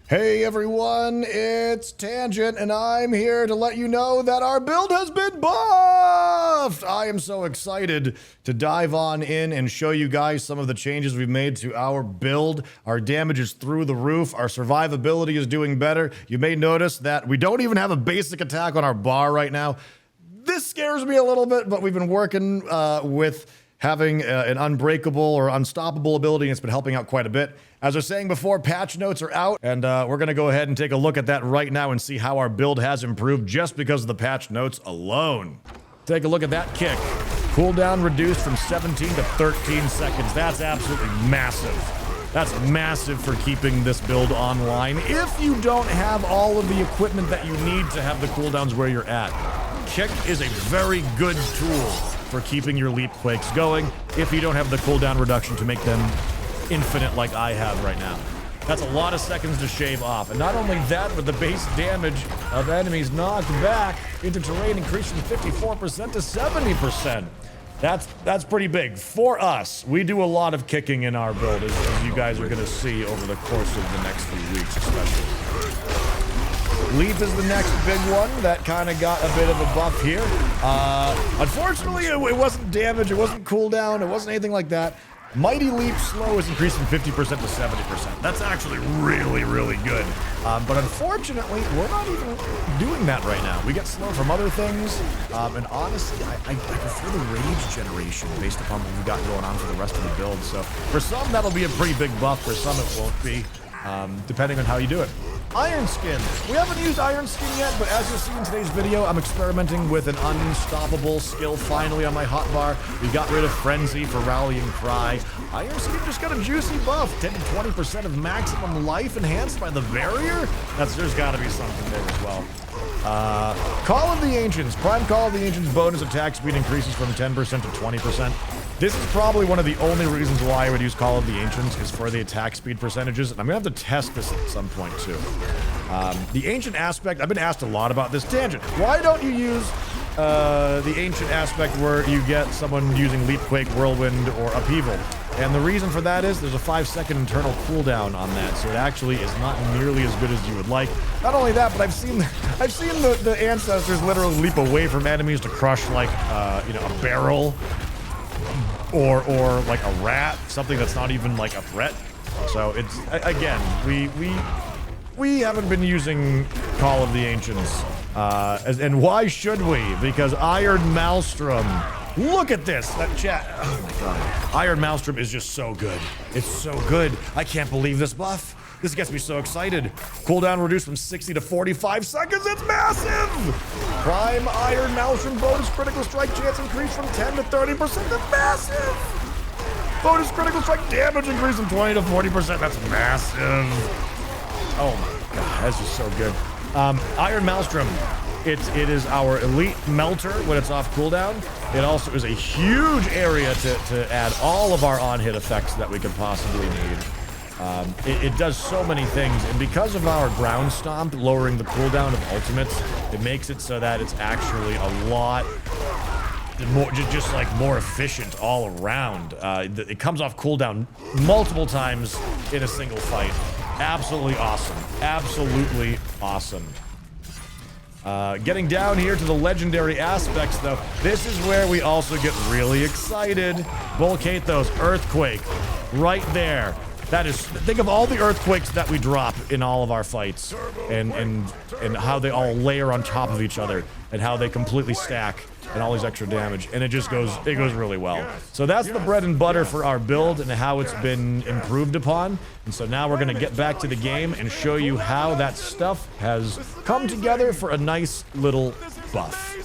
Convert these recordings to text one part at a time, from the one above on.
Hey everyone, it's Tangent, and I'm here to let you know that our build has been buffed! I am so excited to dive on in and show you guys some of the changes we've made to our build. Our damage is through the roof, our survivability is doing better. You may notice that we don't even have a basic attack on our bar right now. This scares me a little bit, but we've been working with having an unbreakable or unstoppable ability, and it's been helping out quite a bit. As I was saying before, patch notes are out, and we're going to go ahead and take a look at that right now and see how our build has improved just because of the patch notes alone. Take a look at that kick. Cooldown reduced from 17 to 13 seconds. That's absolutely massive. That's massive for keeping this build online. If you don't have all of the equipment that you need to have the cooldowns where you're at, kick is a very good tool for keeping your Leap Quakes going if you don't have the cooldown reduction to make them infinite like I have right now. That's a lot of seconds to shave off. And not only that, but the base damage of enemies knocked back into terrain increased from 54% to 70%. That's pretty big. For us, we do a lot of kicking in our build, as you guys are going to see over the course of the next few weeks especially. Leap is the next big one that kind of got a bit of a buff here. Unfortunately, it wasn't damage, it wasn't cooldown, it wasn't anything like that. Mighty Leap Slow is increased from 50% to 70%. That's actually really, really good. But unfortunately, we're not even doing that right now. We get slow from other things. And honestly, I prefer the rage generation based upon what we've got going on for the rest of the build. So for some, that'll be a pretty big buff. For some, it won't be, depending on how you do it. Iron Skin. We haven't used Iron Skin yet, but as you'll see in today's video, I'm experimenting with an unstoppable skill finally on my hotbar. We got rid of Frenzy for Rallying Cry. Iron Skin just got a juicy buff. 10 to 20% of maximum life enhanced by the barrier? There's gotta be something there as well. Call of the Ancients. Prime Call of the Ancients bonus attack speed increases from 10% to 20%. This is probably one of the only reasons why I would use Call of the Ancients is for the attack speed percentages, and I'm gonna have to test this at some point too. The Ancient aspect, I've been asked a lot about this. Tangent, why don't you use the Ancient aspect where you get someone using Leap Quake, Whirlwind, or Upheaval? And the reason for that is there's a 5-second internal cooldown on that, so it actually is not nearly as good as you would like. Not only that, but I've seen the ancestors literally leap away from enemies to crush like a barrel or like a rat, something that's not even like a threat. So it's again, we haven't been using Call of the Ancients, and why should we? Because Iron Maelstrom. Look at this, that chat. Oh my god. Iron Maelstrom is just so good. It's so good. I can't believe this buff. This gets me so excited. Cooldown reduced from 60 to 45 seconds. It's massive! Prime Iron Maelstrom bonus critical strike chance increased from 10 to 30%. That's massive! Bonus critical strike damage increased from 20 to 40%. That's massive. Oh my god, that's just so good. Iron Maelstrom. It is our elite melter when it's off cooldown. It also is a huge area to add all of our on-hit effects that we could possibly need. It does so many things, and because of our ground stomp lowering the cooldown of ultimates, it makes it so that it's actually a lot more, just like more efficient all around. It comes off cooldown multiple times in a single fight. Absolutely awesome. Absolutely awesome. Getting down here to the legendary aspects, though, this is where we also get really excited. Volcathos, Earthquake, right there. That is, think of all the earthquakes that we drop in all of our fights, and how they all layer on top of each other, and how they completely stack, and all these extra damage, and it goes really well. So that's the bread and butter for our build and how it's been improved upon. And so now we're gonna get back to the game and show you how that stuff has come together for a nice little buff.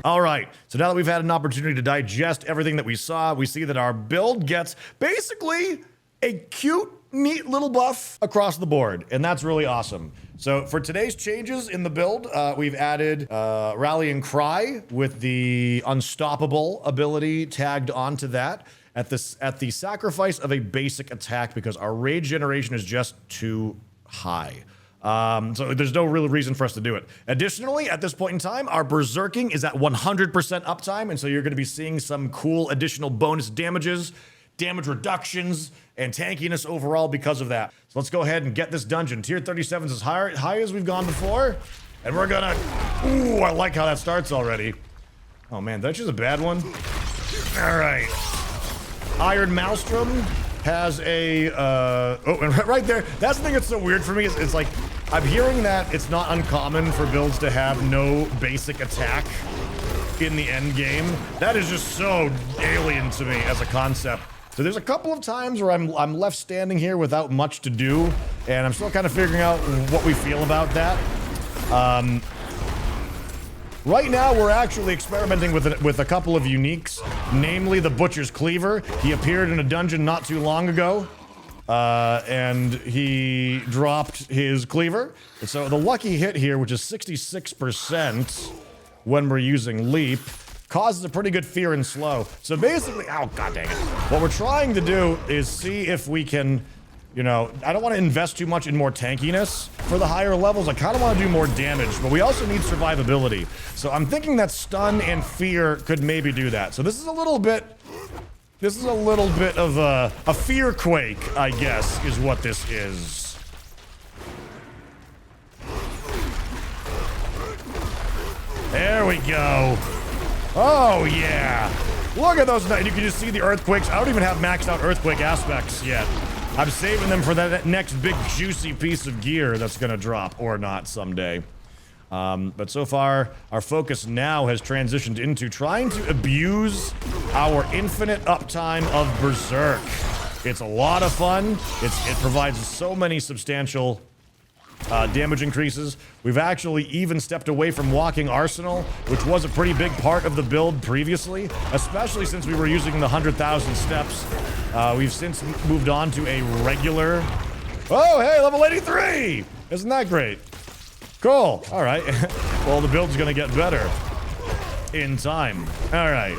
All right, so now that we've had an opportunity to digest everything that we saw, we see that our build gets basically a cute, neat little buff across the board, and that's really awesome. So for today's changes in the build, we've added Rallying Cry with the Unstoppable ability tagged onto that at the sacrifice of a basic attack because our rage generation is just too high. So there's no real reason for us to do it. Additionally, at this point in time, our Berserking is at 100% uptime, and so you're going to be seeing some cool additional bonus damages damage reductions, and tankiness overall because of that. So let's go ahead and get this dungeon. Tier 37 is as high as we've gone before. And we're gonna... Ooh, I like how that starts already. Oh man, that's just a bad one. All right. Iron Maelstrom has a... oh, and right there, that's the thing that's so weird for me. It's like, I'm hearing that it's not uncommon for builds to have no basic attack in the end game. That is just so alien to me as a concept. So there's a couple of times where I'm left standing here without much to do, and I'm still kind of figuring out what we feel about that. Right now, we're actually experimenting with a couple of uniques, namely the Butcher's Cleaver. He appeared in a dungeon not too long ago, and he dropped his cleaver. And so the lucky hit here, which is 66% when we're using Leap, causes a pretty good fear and slow. So basically, oh god dang it. What we're trying to do is see if we can, you know, I don't want to invest too much in more tankiness for the higher levels. I kind of want to do more damage, but we also need survivability. So I'm thinking that stun and fear could maybe do that. So this is a little bit of a fear quake, I guess, is what this is. There we go. Oh yeah. Look at those. You can just see the earthquakes. I don't even have maxed out earthquake aspects yet. I'm saving them for that next big juicy piece of gear that's gonna drop, or not someday. But so far, our focus now has transitioned into trying to abuse our infinite uptime of Berserk. It's a lot of fun. It provides so many substantial damage increases. We've actually even stepped away from walking Arsenal, which was a pretty big part of the build previously, especially since we were using the 100,000 steps. We've since moved on to a regular... Oh, hey, level 83! Isn't that great? Cool. All right. Well, the build's gonna get better in time. All right.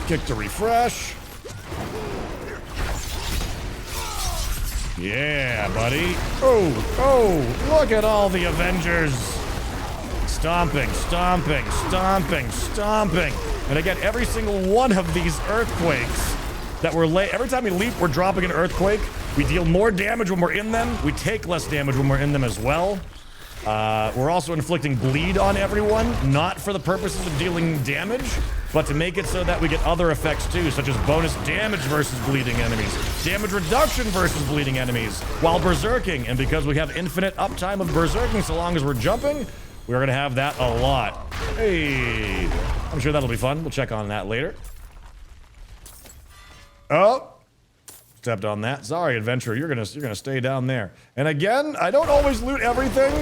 Kick to refresh. Yeah, buddy. Oh, look at all the Avengers. Stomping, stomping, stomping, stomping. And again, every single one of these earthquakes that we're every time we leap, we're dropping an earthquake. We deal more damage when we're in them. We take less damage when we're in them as well. We're also inflicting bleed on everyone, not for the purposes of dealing damage, but to make it so that we get other effects too, such as bonus damage versus bleeding enemies, damage reduction versus bleeding enemies, while berserking. And because we have infinite uptime of berserking so long as we're jumping, we're gonna have that a lot. Hey, I'm sure that'll be fun. We'll check on that later. Oh, stepped on that. Sorry, adventurer, you're gonna stay down there. And again, I don't always loot everything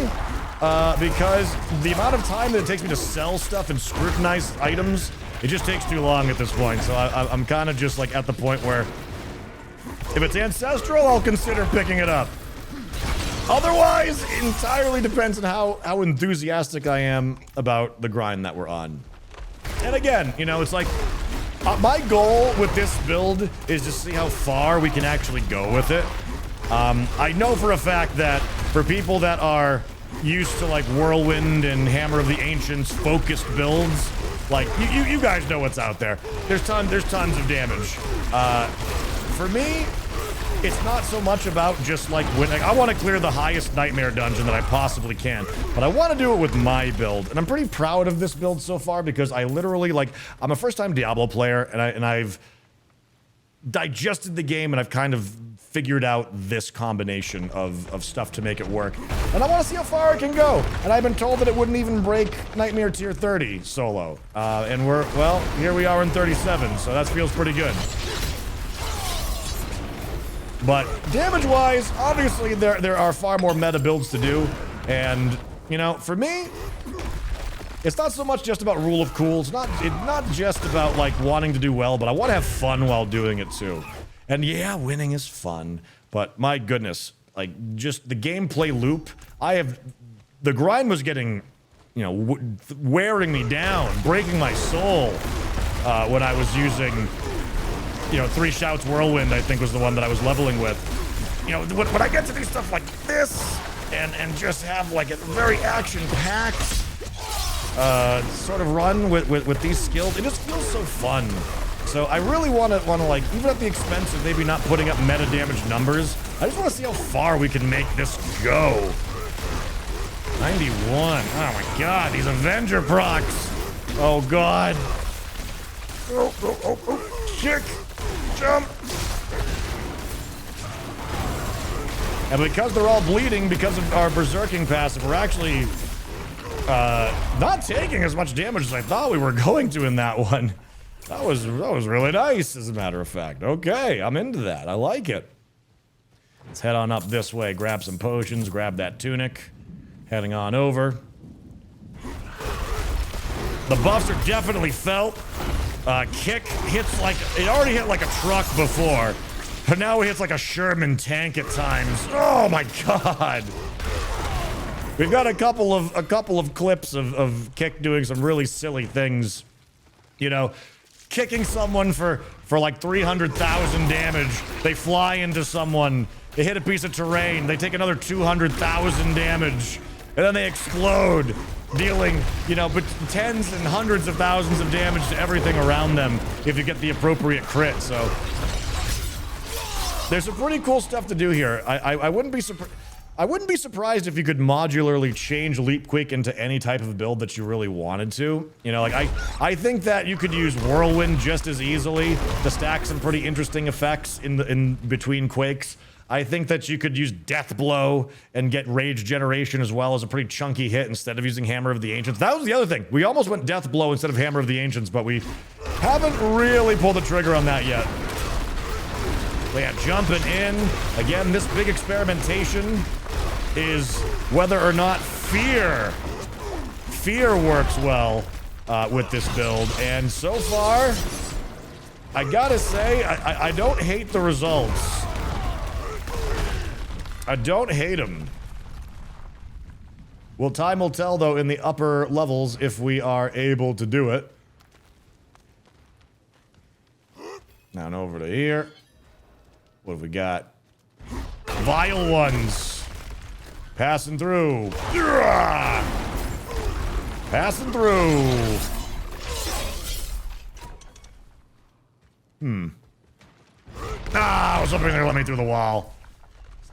because the amount of time that it takes me to sell stuff and scrutinize items, it just takes too long at this point. So I'm kind of just like at the point where if it's ancestral, I'll consider picking it up. Otherwise, it entirely depends on how enthusiastic I am about the grind that we're on. And again, you know, it's like my goal with this build is to see how far we can actually go with it. I know for a fact that for people that are used to like Whirlwind and Hammer of the Ancients focused builds, like you guys know what's out there. There's tons of damage. For me, it's not so much about just like winning. I want to clear the highest nightmare dungeon that I possibly can, but I want to do it with my build, and I'm pretty proud of this build so far because I literally I'm a first-time Diablo player, and I've digested the game, and I've kind of figured out this combination of stuff to make it work, and I want to see how far I can go. And I've been told that it wouldn't even break Nightmare Tier 30 solo, and well, here we are in 37, so that feels pretty good. But damage-wise, obviously there are far more meta builds to do, and you know, for me, it's not so much just about rule of cool. It's not just about like wanting to do well, but I want to have fun while doing it too. And yeah, winning is fun, but my goodness, like just the gameplay loop. The grind was getting, you know, wearing me down, breaking my soul when I was using. You know, 3 Shouts Whirlwind, I think, was the one that I was leveling with. You know, when I get to do stuff like this, and just have, like, a very action-packed sort of run with these skills. It just feels so fun. So I really want to like, even at the expense of maybe not putting up meta damage numbers, I just want to see how far we can make this go. 91. Oh my god, these Avenger procs. Oh god. Oh. Kick. Jump. And because they're all bleeding because of our berserking passive, we're actually not taking as much damage as I thought we were going to in that one. That was really nice, as a matter of fact. Okay, I'm into that. I like it. Let's head on up this way, grab some potions, grab that tunic. Heading on over. The buffs are definitely felt. Kick hits like, it already hit like a truck before, but now it hits like a Sherman tank at times. Oh my god. We've got a couple of clips of Kick doing some really silly things. You know, kicking someone for like 300,000 damage. They fly into someone. They hit a piece of terrain. They take another 200,000 damage. And then they explode, dealing, you know, but tens and hundreds of thousands of damage to everything around them if you get the appropriate crit. So there's some pretty cool stuff to do here. I wouldn't be surprised if you could modularly change Leap Quake into any type of build that you really wanted to. You know, like I think that you could use Whirlwind just as easily to stack some pretty interesting effects in between Quakes. I think that you could use Death Blow and get Rage Generation as well as a pretty chunky hit instead of using Hammer of the Ancients. That was the other thing. We almost went Death Blow instead of Hammer of the Ancients, but we haven't really pulled the trigger on that yet. But yeah, jumping in. Again, this big experimentation is whether or not fear works well with this build. And so far, I gotta say, I don't hate the results. I don't hate them. Well, time will tell, though, in the upper levels if we are able to do it. Now over to here. What have we got? Vile ones. Passing through. Passing through. I was hoping they would let me through the wall.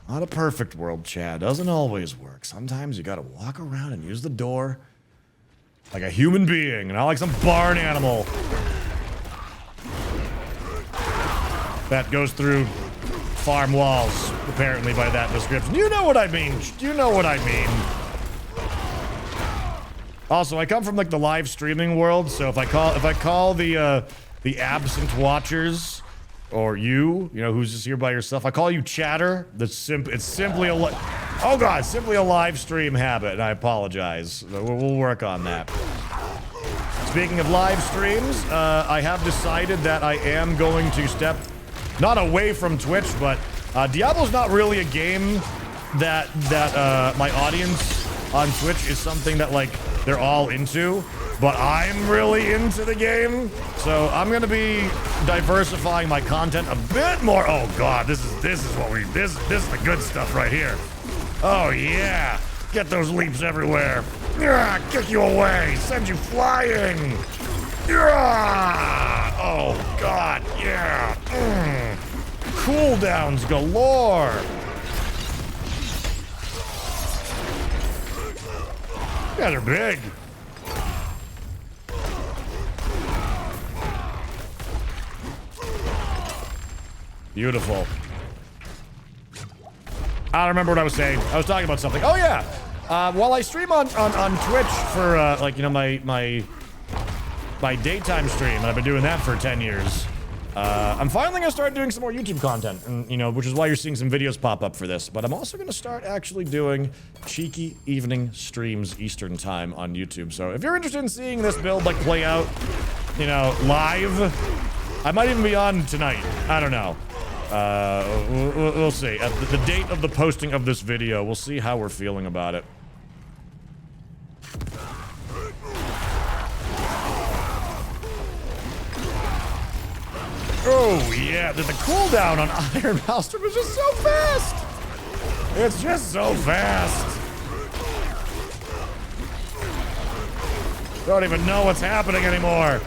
Not a perfect world, Chad. Doesn't always work. Sometimes you gotta walk around and use the door like a human being, not like some barn animal that goes through farm walls, apparently, by that description. You know what I mean. You know what I mean. Also, I come from like the live streaming world, so if I call the absent watchers, or you know, who's just here by yourself, I call you chatter. It's simply simply a live stream habit, and I apologize. We'll work on that. Speaking of live streams, I have decided that I am going to step, not away from Twitch, but Diablo's not really a game that my audience on Twitch is something that like they're all into. But I'm really into the game, so I'm gonna be diversifying my content a bit more. Oh god, this is this is the good stuff right here. Oh yeah, get those leaps everywhere. Yeah, kick you away, send you flying. Yeah. Oh god, yeah. Cooldowns galore. You guys are big. Beautiful. I don't remember what I was saying. I was talking about something. Oh yeah. While I stream on Twitch for like, you know, my daytime stream, and I've been doing that for 10 years. I'm finally gonna start doing some more YouTube content, and you know, which is why you're seeing some videos pop up for this. But I'm also gonna start actually doing cheeky evening streams Eastern time on YouTube. So if you're interested in seeing this build like play out, you know, live, I might even be on tonight. I don't know. We'll see. At the date of the posting of this video, we'll see how we're feeling about it. Oh, yeah. The cooldown on Iron Maelstrom is just so fast. It's just so fast. Don't even know what's happening anymore.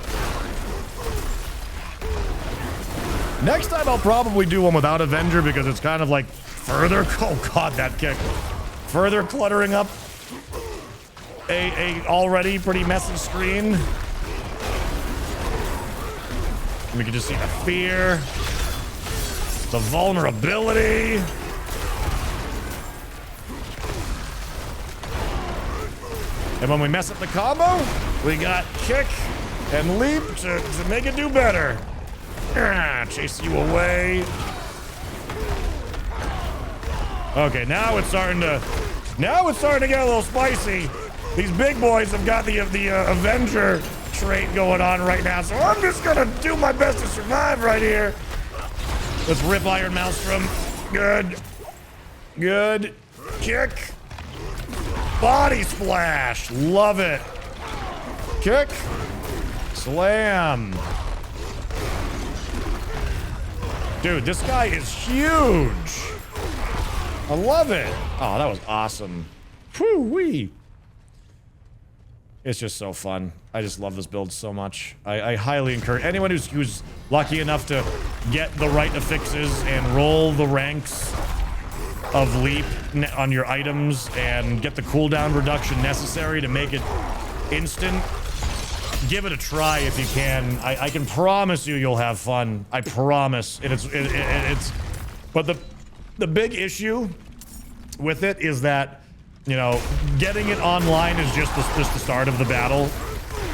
Next time I'll probably do one without Avenger because it's kind of like further, oh god, that kick. Further cluttering up a already pretty messy screen. We can just see the fear, the vulnerability. And when we mess up the combo, we got kick and leap to make it do better. Chase you away. Okay, now it's starting to get a little spicy. These big boys have got the Avenger trait going on right now, so I'm just gonna do my best to survive right here. Let's rip Iron Maelstrom. Good. Good. Kick. Body splash. Love it. Kick. Slam. Dude, this guy is huge. I love it. Oh, that was awesome. Whoo-wee. It's just so fun. I just love this build so much. I highly encourage anyone who's lucky enough to get the right affixes and roll the ranks of Leap on your items and get the cooldown reduction necessary to make it instant. Give it a try if you can. I can promise you'll have fun. I promise. And it's but the big issue with it is that, you know, getting it online is just the start of the battle.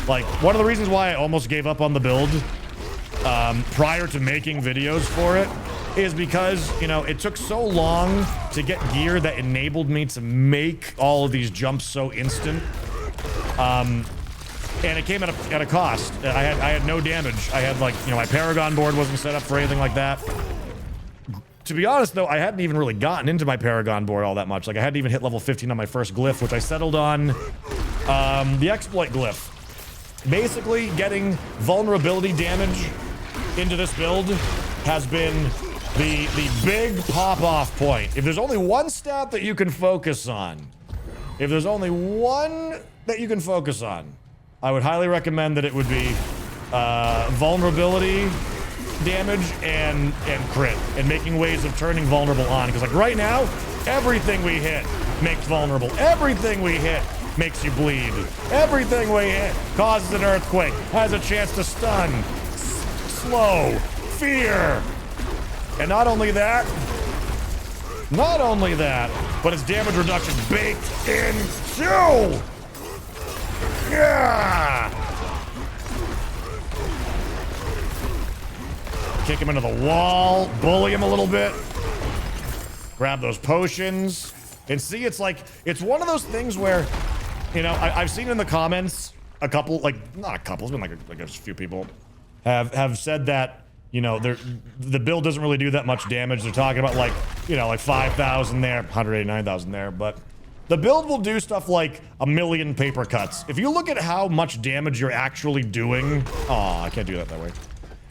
Like, one of the reasons why I almost gave up on the build prior to making videos for it is because, you know, it took so long to get gear that enabled me to make all of these jumps so instant. And it came at a cost. I had no damage. I had, like, you know, my Paragon board wasn't set up for anything like that. To be honest, though, I hadn't even really gotten into my Paragon board all that much. Like, I hadn't even hit level 15 on my first glyph, which I settled on the exploit glyph. Basically, getting vulnerability damage into this build has been the big pop-off point. If there's only one stat that you can focus on, if there's only one that you can focus on, I would highly recommend that it would be vulnerability damage and crit, and making ways of turning vulnerable on. Because, like, right now, everything we hit makes vulnerable. Everything we hit makes you bleed. Everything we hit causes an earthquake, has a chance to stun, slow, fear. And not only that, but its damage reduction baked in too. Yeah! Kick him into the wall, bully him a little bit, grab those potions, and see, it's like, it's one of those things where, you know, I've seen in the comments a couple, like, not a couple, it's been like a few people have said that, you know, the build doesn't really do that much damage. They're talking about, like, you know, like 5,000 there, 189,000 there, but the build will do stuff like 1,000,000 paper cuts. If you look at how much damage you're actually doing, oh, I can't do that way.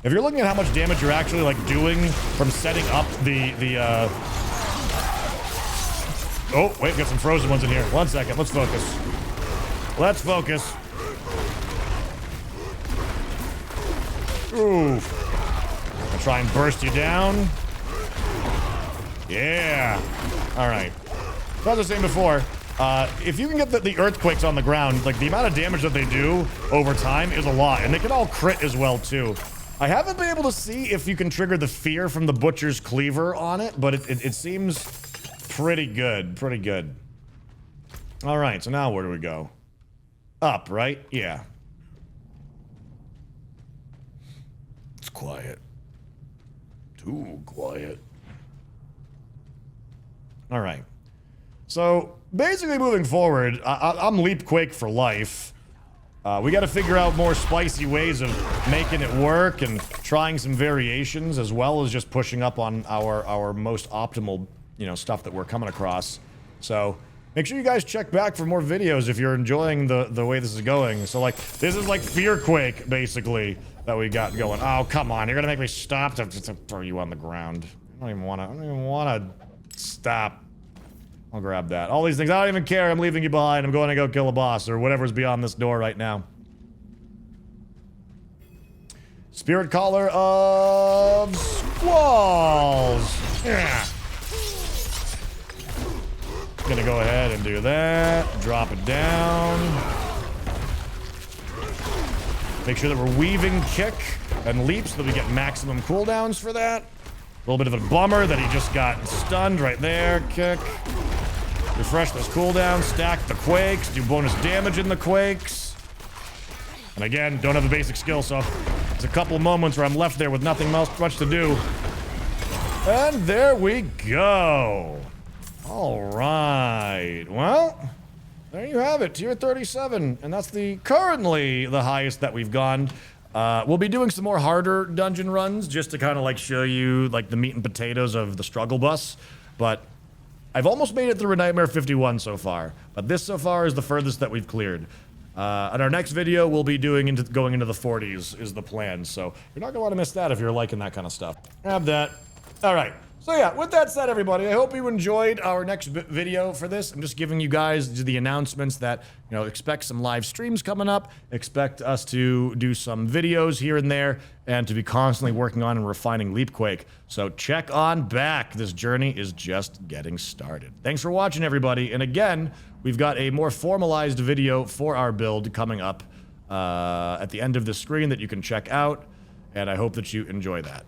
If you're looking at how much damage you're actually, like, doing from setting up oh, wait, got some frozen ones in here. 1 second, let's focus. Let's focus. Ooh. I'll try and burst you down. Yeah. All right. As I was saying before, if you can get the earthquakes on the ground, like, the amount of damage that they do over time is a lot, and they can all crit as well, too. I haven't been able to see if you can trigger the fear from the Butcher's Cleaver on it, but it seems pretty good. Pretty good. All right, so now where do we go? Up, right? Yeah. It's quiet. Too quiet. All right. So, basically moving forward, I'm Leap Quake for life. We got to figure out more spicy ways of making it work and trying some variations, as well as just pushing up on our most optimal, you know, stuff that we're coming across. So make sure you guys check back for more videos if you're enjoying the way this is going. So, like, this is like Fear Quake, basically, that we got going. Oh, come on, you're gonna make me stop to throw you on the ground. I don't even wanna stop. I'll grab that. All these things, I don't even care. I'm leaving you behind. I'm going to go kill a boss or whatever's beyond this door right now. Spirit Collar of Squalls. Yeah. Gonna go ahead and do that. Drop it down. Make sure that we're weaving kick and leap so that we get maximum cooldowns for that. A little bit of a bummer that he just got stunned right there. Kick. Refresh those cooldowns. Stack the quakes. Do bonus damage in the quakes. And again, don't have a basic skill, so there's a couple moments where I'm left there with nothing much to do. And there we go. All right. Well, there you have it. Tier 37. And that's currently the highest that we've gone. We'll be doing some more harder dungeon runs just to kind of like show you like the meat and potatoes of the struggle bus. But I've almost made it through a Nightmare 51 so far. But this so far is the furthest that we've cleared. And our next video, we'll be going into the 40s is the plan. So you're not going to want to miss that if you're liking that kind of stuff. Grab that. All right. So yeah, with that said, everybody, I hope you enjoyed our next video for this. I'm just giving you guys the announcements that, you know, expect some live streams coming up. Expect us to do some videos here and there and to be constantly working on and refining Leap Quake. So check on back. This journey is just getting started. Thanks for watching, everybody. And again, we've got a more formalized video for our build coming up at the end of the screen that you can check out. And I hope that you enjoy that.